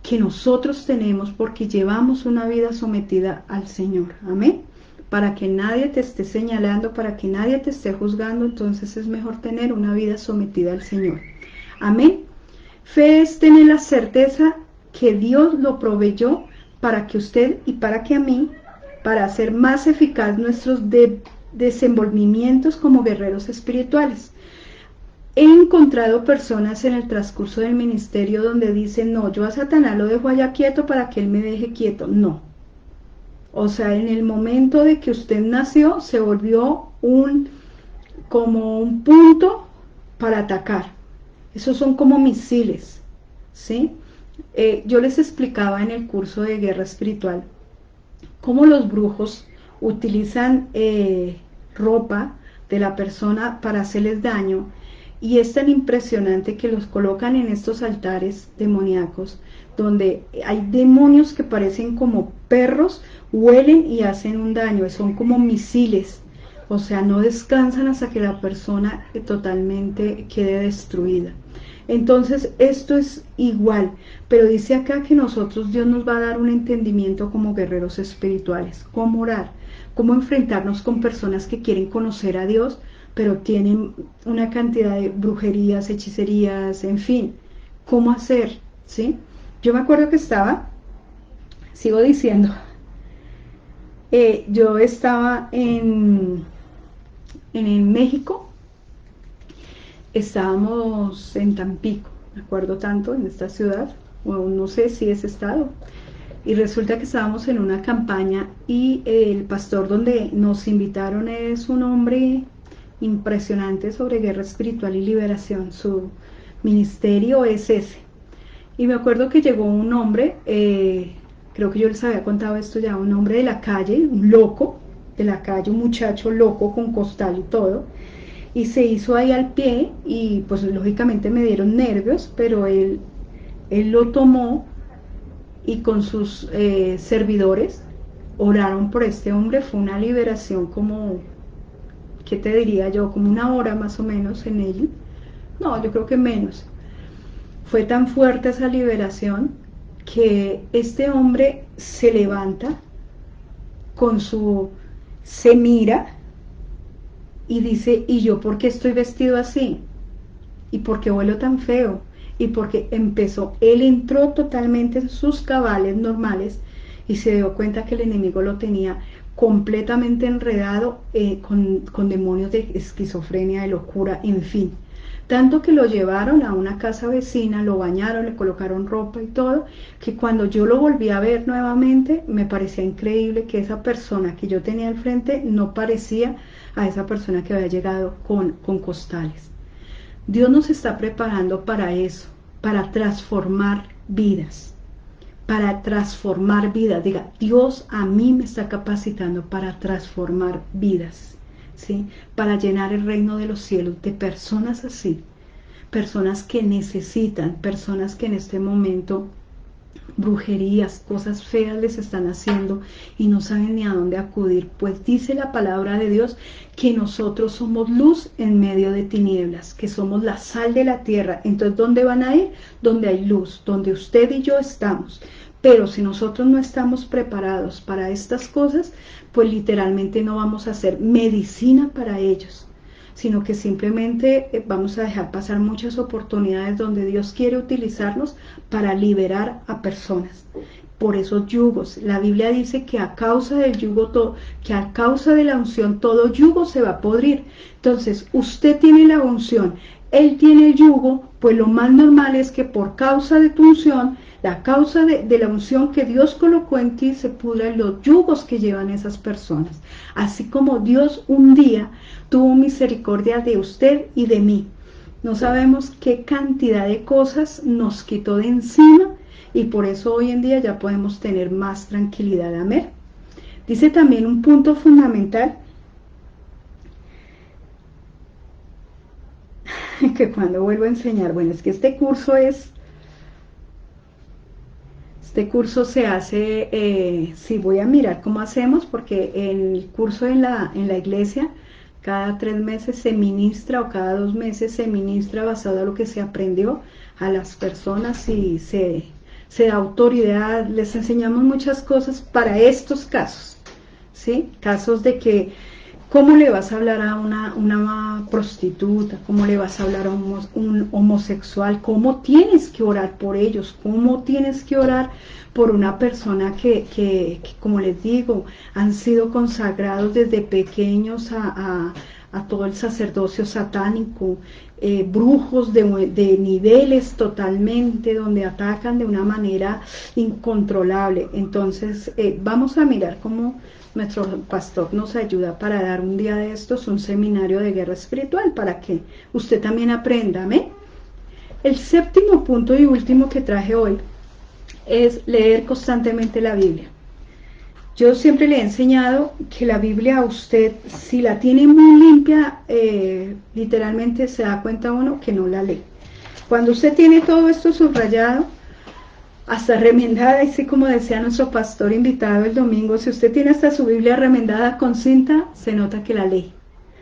que nosotros tenemos porque llevamos una vida sometida al Señor, amén, para que nadie te esté señalando, para que nadie te esté juzgando. Entonces es mejor tener una vida sometida al Señor, amén. Fe es tener la certeza que Dios lo proveyó para que usted y para que a mí, para hacer más eficaz nuestros desenvolvimientos como guerreros espirituales. He encontrado personas en el transcurso del ministerio donde dicen, no, yo a Satanás lo dejo allá quieto para que él me deje quieto. No. O sea, en el momento de que usted nació, se volvió como un punto para atacar. Esos son como misiles, ¿sí? Yo les explicaba en el curso de guerra espiritual cómo los brujos utilizan ropa de la persona para hacerles daño, y es tan impresionante que los colocan en estos altares demoníacos donde hay demonios que parecen como perros, huelen y hacen un daño, son como misiles, o sea, no descansan hasta que la persona totalmente quede destruida. Entonces esto es igual, pero dice acá que nosotros, Dios nos va a dar un entendimiento como guerreros espirituales, cómo orar, cómo enfrentarnos con personas que quieren conocer a Dios, pero tienen una cantidad de brujerías, hechicerías, en fin, cómo hacer, ¿sí? Yo me acuerdo que sigo diciendo, yo estaba en México, estábamos en Tampico, me acuerdo tanto, en esta ciudad, o no sé si es estado, y resulta que estábamos en una campaña, y el pastor donde nos invitaron es un hombre impresionante sobre guerra espiritual y liberación. Su ministerio es ese. Y me acuerdo que llegó un hombre, creo que yo les había contado esto ya, un hombre de la calle, un loco de la calle, un muchacho loco con costal y todo, y se hizo ahí al pie, y pues lógicamente me dieron nervios, pero él lo tomó, y con sus servidores oraron por este hombre. Fue una liberación como, ¿qué te diría yo? Como una hora más o menos en ello. No, yo creo que menos. Fue tan fuerte esa liberación que este hombre se levanta se mira y dice, ¿y yo por qué estoy vestido así? ¿Y por qué huelo tan feo? Y porque él entró totalmente en sus cabales normales y se dio cuenta que el enemigo lo tenía completamente enredado con demonios de esquizofrenia, de locura, en fin. Tanto que lo llevaron a una casa vecina, lo bañaron, le colocaron ropa y todo, que cuando yo lo volví a ver nuevamente, me parecía increíble que esa persona que yo tenía al frente no parecía a esa persona que había llegado con costales. Dios nos está preparando para eso, para transformar vidas, Diga, Dios a mí me está capacitando para transformar vidas, ¿sí? Para llenar el reino de los cielos de personas así, personas que necesitan, personas que en este momento brujerías, cosas feas les están haciendo y no saben ni a dónde acudir. Pues dice la palabra de Dios que nosotros somos luz en medio de tinieblas, que somos la sal de la tierra. Entonces, ¿dónde van a ir? Donde hay luz, donde usted y yo estamos. Pero si nosotros no estamos preparados para estas cosas, pues literalmente no vamos a hacer medicina para ellos. sino que simplemente vamos a dejar pasar muchas oportunidades donde Dios quiere utilizarnos para liberar a personas. Por esos yugos, la Biblia dice que a causa del yugo, que a causa de la unción todo yugo se va a podrir. Entonces, usted tiene la unción, él tiene el yugo, pues lo más normal es que por causa de tu unción, la causa de la unción que Dios colocó en ti, se pudran los yugos que llevan esas personas. Así como Dios un día tuvo misericordia de usted y de mí. No sabemos qué cantidad de cosas nos quitó de encima, y por eso hoy en día ya podemos tener más tranquilidad. Amén. Dice también un punto fundamental, que cuando vuelvo a enseñar, bueno, es que este curso se hace, sí, voy a mirar cómo hacemos, porque el curso en la iglesia, cada 3 meses se ministra, o cada 2 meses se ministra basado en lo que se aprendió a las personas, y se da autoridad, les enseñamos muchas cosas para estos casos, ¿sí? Casos de que, ¿cómo le vas a hablar a una prostituta? ¿Cómo le vas a hablar a un homosexual? ¿Cómo tienes que orar por ellos? ¿Cómo tienes que orar por una persona que como les digo, han sido consagrados desde pequeños a todo el sacerdocio satánico, brujos de niveles totalmente, donde atacan de una manera incontrolable? Entonces, vamos a mirar cómo nuestro pastor nos ayuda para dar un día de estos un seminario de guerra espiritual, para que usted también aprenda. ¿Me? El séptimo punto y último que traje hoy es leer constantemente la Biblia. Yo siempre le he enseñado que la Biblia, a usted, si la tiene muy limpia, literalmente se da cuenta uno que no la lee. Cuando usted tiene todo esto subrayado, hasta remendada, así como decía nuestro pastor invitado el domingo, si usted tiene hasta su Biblia remendada con cinta, se nota que la lee,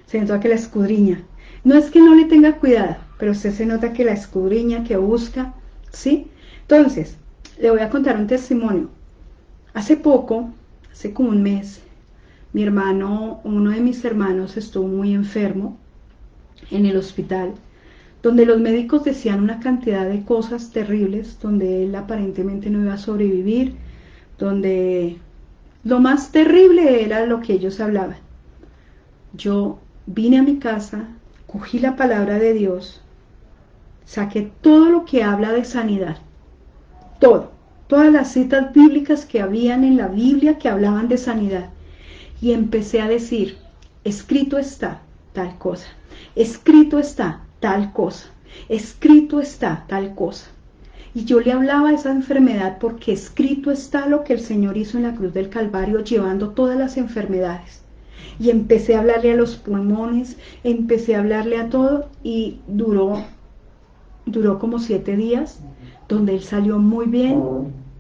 se nota que la escudriña. No es que no le tenga cuidado, pero usted se nota que la escudriña, que busca, ¿sí? Entonces, le voy a contar un testimonio. Hace poco, hace como un mes, uno de mis hermanos estuvo muy enfermo en el hospital, donde los médicos decían una cantidad de cosas terribles, donde él aparentemente no iba a sobrevivir, donde lo más terrible era lo que ellos hablaban. Yo vine a mi casa, cogí la palabra de Dios, saqué todo lo que habla de sanidad, todas las citas bíblicas que habían en la Biblia que hablaban de sanidad, y empecé a decir, escrito está tal cosa, escrito está tal cosa, escrito está tal cosa. Y yo le hablaba a esa enfermedad, porque escrito está lo que el Señor hizo en la cruz del Calvario, llevando todas las enfermedades. Y empecé a hablarle a los pulmones, empecé a hablarle a todo, y duró como 7 días, donde él salió muy bien,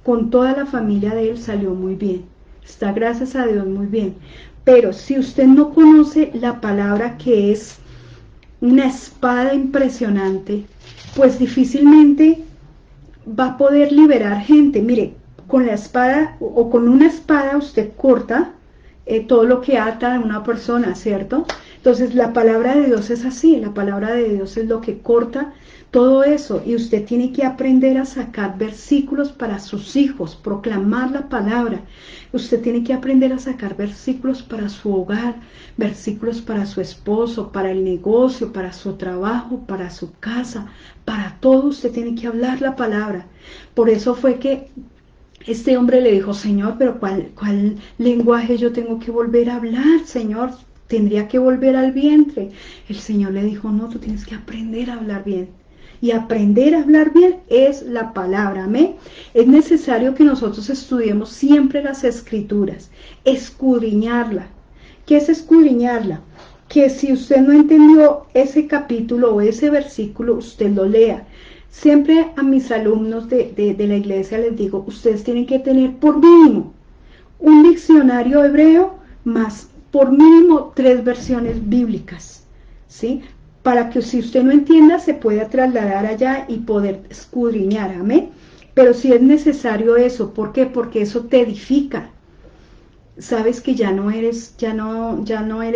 con toda la familia de él salió muy bien, está, gracias a Dios, muy bien. Pero si usted no conoce la palabra, que es una espada impresionante, pues difícilmente va a poder liberar gente. Mire, con la espada, o con una espada, usted corta todo lo que ata a una persona, ¿cierto? Entonces la palabra de Dios es así, la palabra de Dios es lo que corta todo eso, y usted tiene que aprender a sacar versículos para sus hijos, proclamar la palabra. Usted tiene que aprender a sacar versículos para su hogar, versículos para su esposo, para el negocio, para su trabajo, para su casa, para todo. Usted tiene que hablar la palabra. Por eso fue que este hombre le dijo, Señor, pero ¿cuál lenguaje yo tengo que volver a hablar, Señor? Tendría que volver al vientre. El Señor le dijo, no, tú tienes que aprender a hablar bien. Y aprender a hablar bien es la palabra. Amén. Es necesario que nosotros estudiemos siempre las Escrituras, escudriñarla. ¿Qué es escudriñarla? Que si usted no entendió ese capítulo o ese versículo, usted lo lea. Siempre a mis alumnos de la iglesia les digo, ustedes tienen que tener por mínimo un diccionario hebreo, más por mínimo 3 versiones bíblicas, ¿sí? Para que si usted no entienda, se pueda trasladar allá y poder escudriñar. Amén. Pero si es necesario eso, ¿por qué? Porque eso te edifica. sabes que ya no eres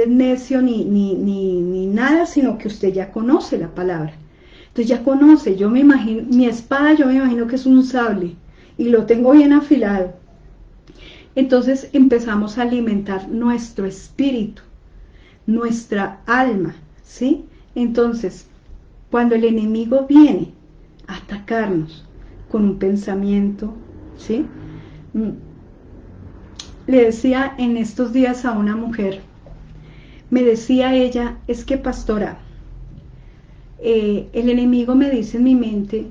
necio ni nada, sino que usted ya conoce la palabra. Entonces ya conoce, yo me imagino, mi espada yo me imagino que es un sable y lo tengo bien afilado. Entonces empezamos a alimentar nuestro espíritu, nuestra alma, ¿sí? Entonces, cuando el enemigo viene a atacarnos con un pensamiento, ¿sí? Le decía en estos días a una mujer, me decía ella, es que pastora, el enemigo me dice en mi mente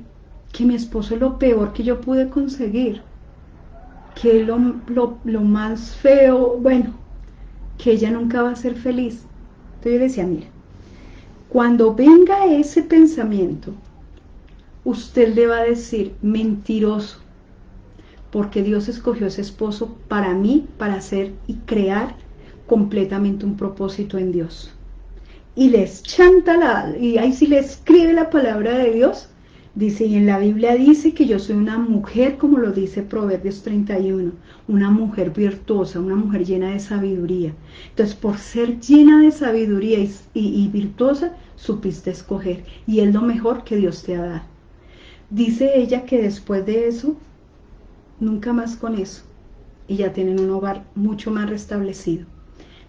que mi esposo es lo peor que yo pude conseguir, que es lo más feo, bueno, que ella nunca va a ser feliz. Entonces yo le decía, mira, cuando venga ese pensamiento, usted le va a decir, mentiroso, porque Dios escogió ese esposo para mí, para hacer y crear completamente un propósito en Dios. Y les chanta y ahí sí le escribe la palabra de Dios, dice, y en la Biblia dice que yo soy una mujer, como lo dice Proverbios 31, una mujer virtuosa, una mujer llena de sabiduría. Entonces, por ser llena de sabiduría y virtuosa, supiste escoger, y es lo mejor que Dios te ha dado. Dice ella que después de eso, nunca más con eso, y ya tienen un hogar mucho más restablecido.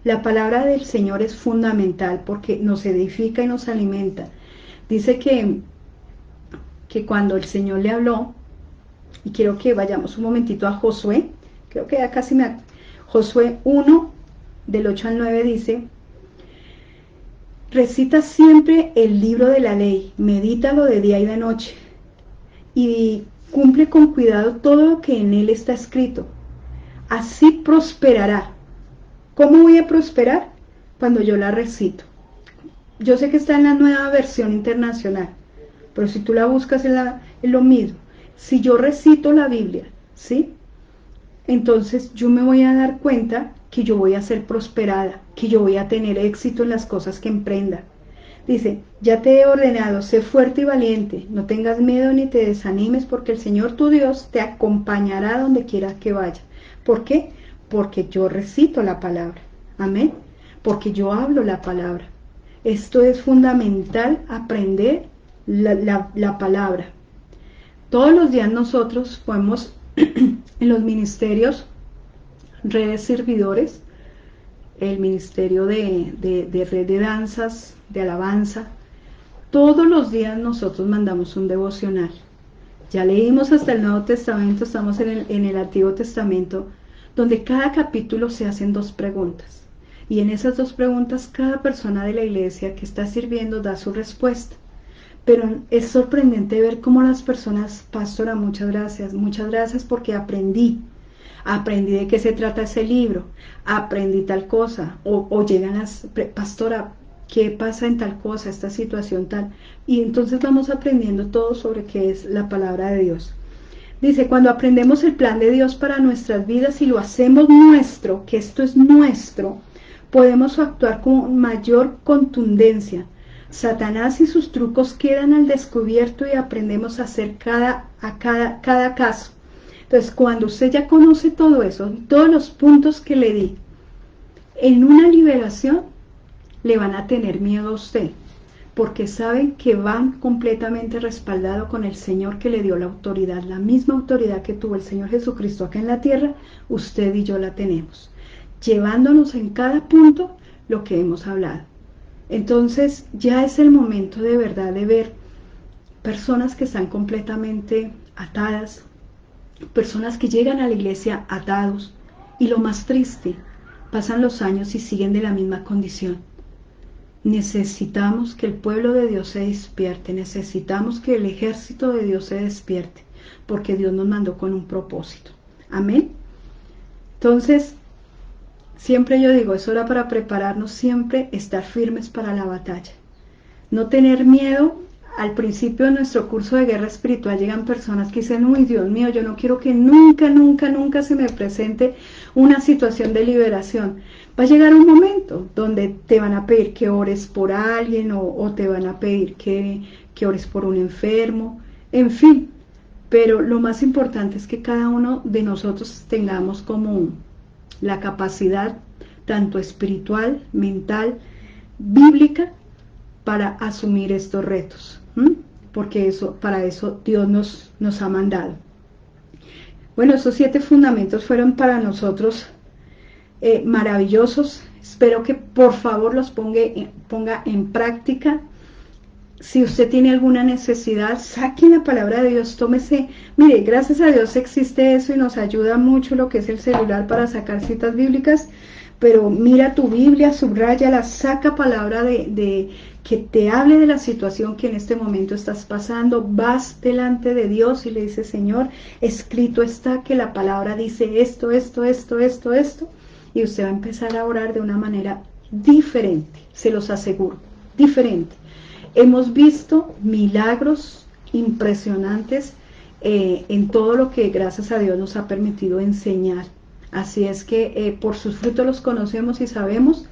La palabra del Señor es fundamental porque nos edifica y nos alimenta. Dice que cuando el Señor le habló, y quiero que vayamos un momentito a Josué, creo que ya casi Josué 1, del 8 al 9 dice, recita siempre el libro de la ley, medítalo de día y de noche, y cumple con cuidado todo lo que en él está escrito. Así prosperará. ¿Cómo voy a prosperar? Cuando yo la recito. Yo sé que está en la nueva versión internacional, pero si tú la buscas es lo mismo. Si yo recito la Biblia, ¿sí? Entonces yo me voy a dar cuenta que yo voy a ser prosperada, que yo voy a tener éxito en las cosas que emprenda. Dice, ya te he ordenado, sé fuerte y valiente, no tengas miedo ni te desanimes, porque el Señor tu Dios te acompañará donde quiera que vaya. ¿Por qué? Porque yo recito la palabra. Amén. Porque yo hablo la palabra. Esto es fundamental, aprender la palabra. Todos los días nosotros podemos en los ministerios, redes servidores, el ministerio de red de danzas, de alabanza, todos los días nosotros mandamos un devocional. Ya leímos hasta el Nuevo Testamento, estamos en el Antiguo Testamento, donde cada capítulo se hacen 2 preguntas. Y en esas 2 preguntas cada persona de la iglesia que está sirviendo da su respuesta. Pero es sorprendente ver cómo las personas, pastora, muchas gracias porque aprendí de qué se trata ese libro, aprendí tal cosa, o llegan las, pastora, ¿qué pasa en tal cosa, esta situación tal? Y entonces vamos aprendiendo todo sobre qué es la palabra de Dios. Dice, cuando aprendemos el plan de Dios para nuestras vidas y lo hacemos nuestro, que esto es nuestro, podemos actuar con mayor contundencia. Satanás y sus trucos quedan al descubierto y aprendemos a hacer cada caso. Entonces, cuando usted ya conoce todo eso, todos los puntos que le di, en una liberación le van a tener miedo a usted, porque saben que van completamente respaldados con el Señor que le dio la autoridad, la misma autoridad que tuvo el Señor Jesucristo acá en la tierra, usted y yo la tenemos, llevándonos en cada punto lo que hemos hablado. Entonces ya es el momento de verdad de ver personas que están completamente atadas, personas que llegan a la iglesia atados, y lo más triste, pasan los años y siguen de la misma condición. Necesitamos que el pueblo de Dios se despierte, necesitamos que el ejército de Dios se despierte, porque Dios nos mandó con un propósito. Amén. Entonces, siempre yo digo, es hora para prepararnos, siempre estar firmes para la batalla. No tener miedo. Al principio de nuestro curso de guerra espiritual llegan personas que dicen, uy, Dios mío, yo no quiero que nunca se me presente una situación de liberación. Va a llegar un momento donde te van a pedir que ores por alguien o te van a pedir que ores por un enfermo, en fin. Pero lo más importante es que cada uno de nosotros tengamos como la capacidad tanto espiritual, mental, bíblica, para asumir estos retos, porque para eso Dios nos ha mandado. Bueno, esos 7 fundamentos fueron para nosotros maravillosos. Espero que por favor los ponga en práctica. Si usted tiene alguna necesidad, saque la palabra de Dios, tómese. Mire, gracias a Dios existe eso y nos ayuda mucho lo que es el celular para sacar citas bíblicas, pero mira tu Biblia, subráyala, saca palabra de que te hable de la situación que en este momento estás pasando. Vas delante de Dios y le dices: Señor, escrito está que la palabra dice esto, esto, esto, esto, esto, y usted va a empezar a orar de una manera diferente, se los aseguro, diferente. Hemos visto milagros impresionantes en todo lo que gracias a Dios nos ha permitido enseñar. Así es que por sus frutos los conocemos y sabemos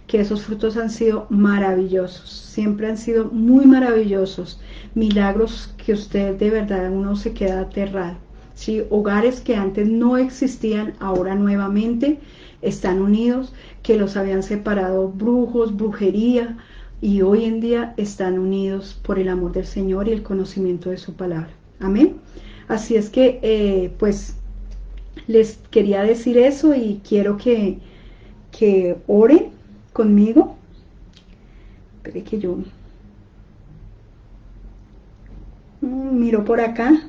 que esos frutos han sido maravillosos, siempre han sido muy maravillosos, milagros que usted de verdad uno se queda aterrado. ¿Sí? Hogares que antes no existían, ahora nuevamente están unidos, que los habían separado brujos, brujería, y hoy en día están unidos por el amor del Señor y el conocimiento de su palabra. Amén. Así es que pues les quería decir eso y quiero que oren conmigo. Espere que yo miro por acá.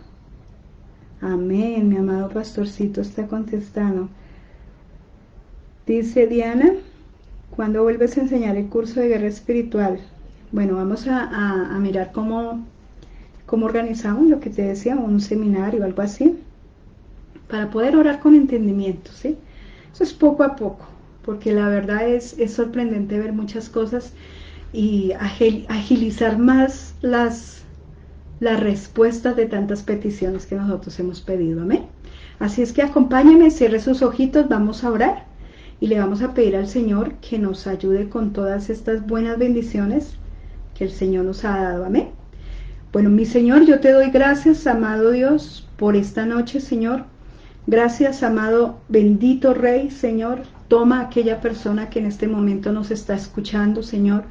Amén, mi amado pastorcito está contestando. Dice Diana: ¿cuándo vuelves a enseñar el curso de guerra espiritual? Bueno, vamos a mirar cómo organizamos lo que te decía, un seminario o algo así, para poder orar con entendimiento, ¿sí? Eso es poco a poco, porque la verdad es sorprendente ver muchas cosas y agilizar más las respuestas de tantas peticiones que nosotros hemos pedido. Amén. Así es que acompáñenme, cierre sus ojitos, vamos a orar y le vamos a pedir al Señor que nos ayude con todas estas buenas bendiciones que el Señor nos ha dado. Amén. Bueno, mi Señor, yo te doy gracias, amado Dios, por esta noche, Señor. Gracias, amado, bendito Rey, Señor. Toma a aquella persona que en este momento nos está escuchando, Señor.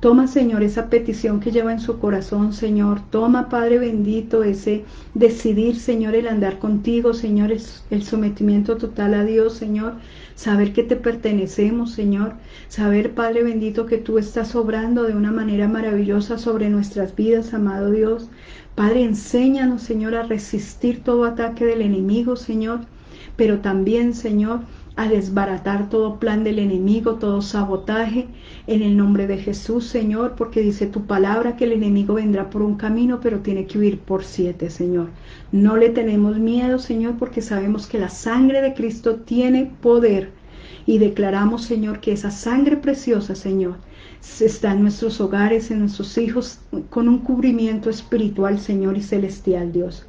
Toma, Señor, esa petición que lleva en su corazón, Señor. Toma, Padre bendito, ese decidir, Señor, el andar contigo, Señor, el sometimiento total a Dios, Señor. Saber que te pertenecemos, Señor. Saber, Padre bendito, que tú estás obrando de una manera maravillosa sobre nuestras vidas, amado Dios. Padre, enséñanos, Señor, a resistir todo ataque del enemigo, Señor. Pero también, Señor, a desbaratar todo plan del enemigo, todo sabotaje, en el nombre de Jesús, Señor, porque dice tu palabra que el enemigo vendrá por un camino, pero tiene que huir por 7, Señor. No le tenemos miedo, Señor, porque sabemos que la sangre de Cristo tiene poder, y declaramos, Señor, que esa sangre preciosa, Señor, está en nuestros hogares, en nuestros hijos, con un cubrimiento espiritual, Señor, y celestial, Dios.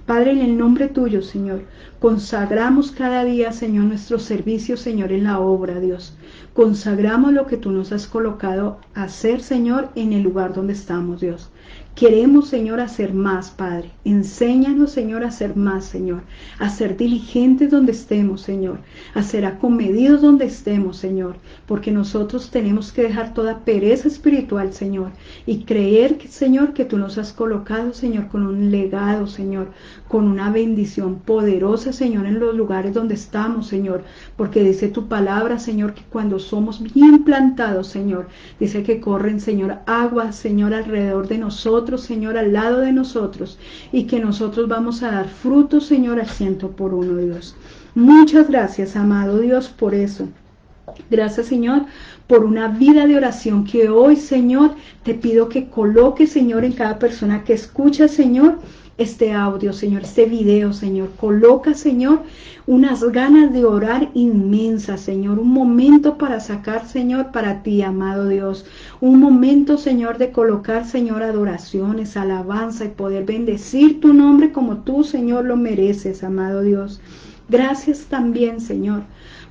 Padre, en el nombre tuyo, Señor, consagramos cada día, Señor, nuestro servicio, Señor, en la obra, Dios. Consagramos lo que tú nos has colocado a hacer, Señor, en el lugar donde estamos, Dios. Queremos, Señor, hacer más, Padre. Enséñanos, Señor, a hacer más, Señor. A ser diligentes donde estemos, Señor. A ser acomedidos donde estemos, Señor. Porque nosotros tenemos que dejar toda pereza espiritual, Señor. Y creer, Señor, que tú nos has colocado, Señor, con un legado, Señor. Con una bendición poderosa, Señor, en los lugares donde estamos, Señor. Porque dice tu palabra, Señor, que cuando somos bien plantados, Señor, dice que corren, Señor, aguas, Señor, alrededor de nosotros, Señor, al lado de nosotros, y que nosotros vamos a dar frutos, Señor, al 100%, Dios. Muchas gracias, amado Dios, por eso. Gracias, Señor, por una vida de oración que hoy, Señor, te pido que coloques, Señor, en cada persona que escucha, Señor, este audio, Señor, este video, Señor. Coloca, Señor, unas ganas de orar inmensas, Señor. Un momento para sacar, Señor, para ti, amado Dios. Un momento, Señor, de colocar, Señor, adoraciones, alabanza y poder bendecir tu nombre como tú, Señor, lo mereces, amado Dios. Gracias también, Señor,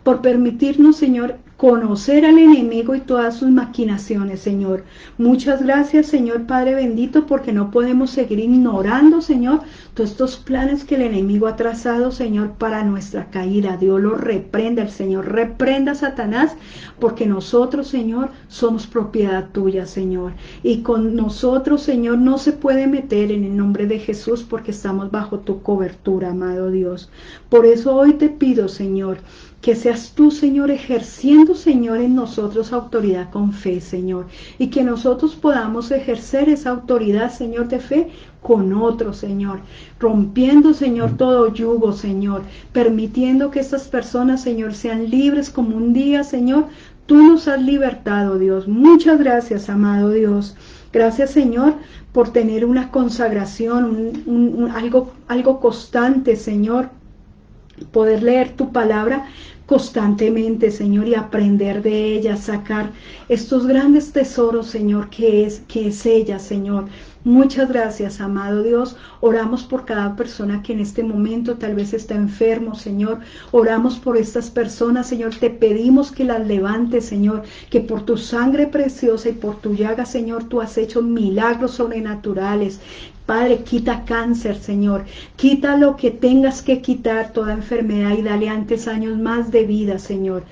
por permitirnos, Señor, conocer al enemigo y todas sus maquinaciones, Señor. Muchas gracias, Señor Padre bendito, porque no podemos seguir ignorando, Señor, todos estos planes que el enemigo ha trazado, Señor, para nuestra caída. Dios lo reprenda, el Señor reprenda a Satanás, porque nosotros, Señor, somos propiedad tuya, Señor. Y con nosotros, Señor, no se puede meter en el nombre de Jesús, porque estamos bajo tu cobertura, amado Dios. Por eso hoy te pido, Señor, que seas tú, Señor, ejerciendo, Señor, en nosotros autoridad con fe, Señor. Y que nosotros podamos ejercer esa autoridad, Señor, de fe con otros, Señor. Rompiendo, Señor, todo yugo, Señor. Permitiendo que estas personas, Señor, sean libres como un día, Señor, tú nos has libertado, Dios. Muchas gracias, amado Dios. Gracias, Señor, por tener una consagración, algo constante, Señor. Poder leer tu palabra constantemente, Señor, y aprender de ella, sacar estos grandes tesoros, Señor, que es ella, Señor. Muchas gracias, amado Dios. Oramos por cada persona que en este momento tal vez está enfermo, Señor. Oramos por estas personas, Señor. Te pedimos que las levantes, Señor, que por tu sangre preciosa y por tu llaga, Señor, tú has hecho milagros sobrenaturales. Padre, quita cáncer, Señor. Quita lo que tengas que quitar, toda enfermedad, y dale antes años más de vida, Señor.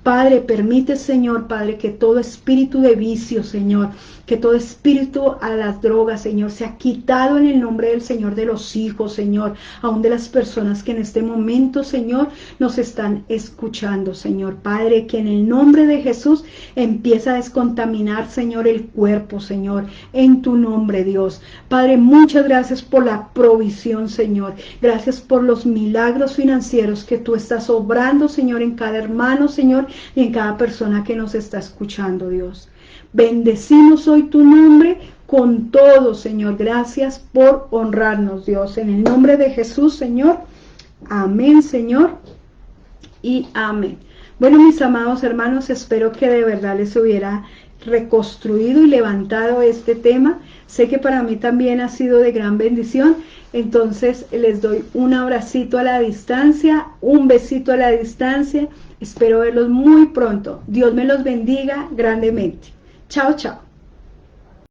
Padre, permite, Señor, Padre, que todo espíritu de vicio, Señor, que todo espíritu a las drogas, Señor, sea quitado en el nombre del Señor, de los hijos, Señor, aún de las personas que en este momento, Señor, nos están escuchando, Señor. Padre, que en el nombre de Jesús empieza a descontaminar, Señor, el cuerpo, Señor, en tu nombre, Dios. Padre, muchas gracias por la provisión, Señor. Gracias por los milagros financieros que tú estás obrando, Señor, en cada hermano, Señor, y en cada persona que nos está escuchando, Dios. Bendecimos hoy tu nombre con todo, Señor. Gracias por honrarnos, Dios. En el nombre de Jesús, Señor. Amén, Señor. Y amén. Bueno, mis amados hermanos, espero que de verdad les hubiera reconstruido y levantado este tema. Sé que para mí también ha sido de gran bendición. Entonces les doy un abracito a la distancia, un besito a la distancia. Espero verlos muy pronto. Dios me los bendiga grandemente. Chao, chao.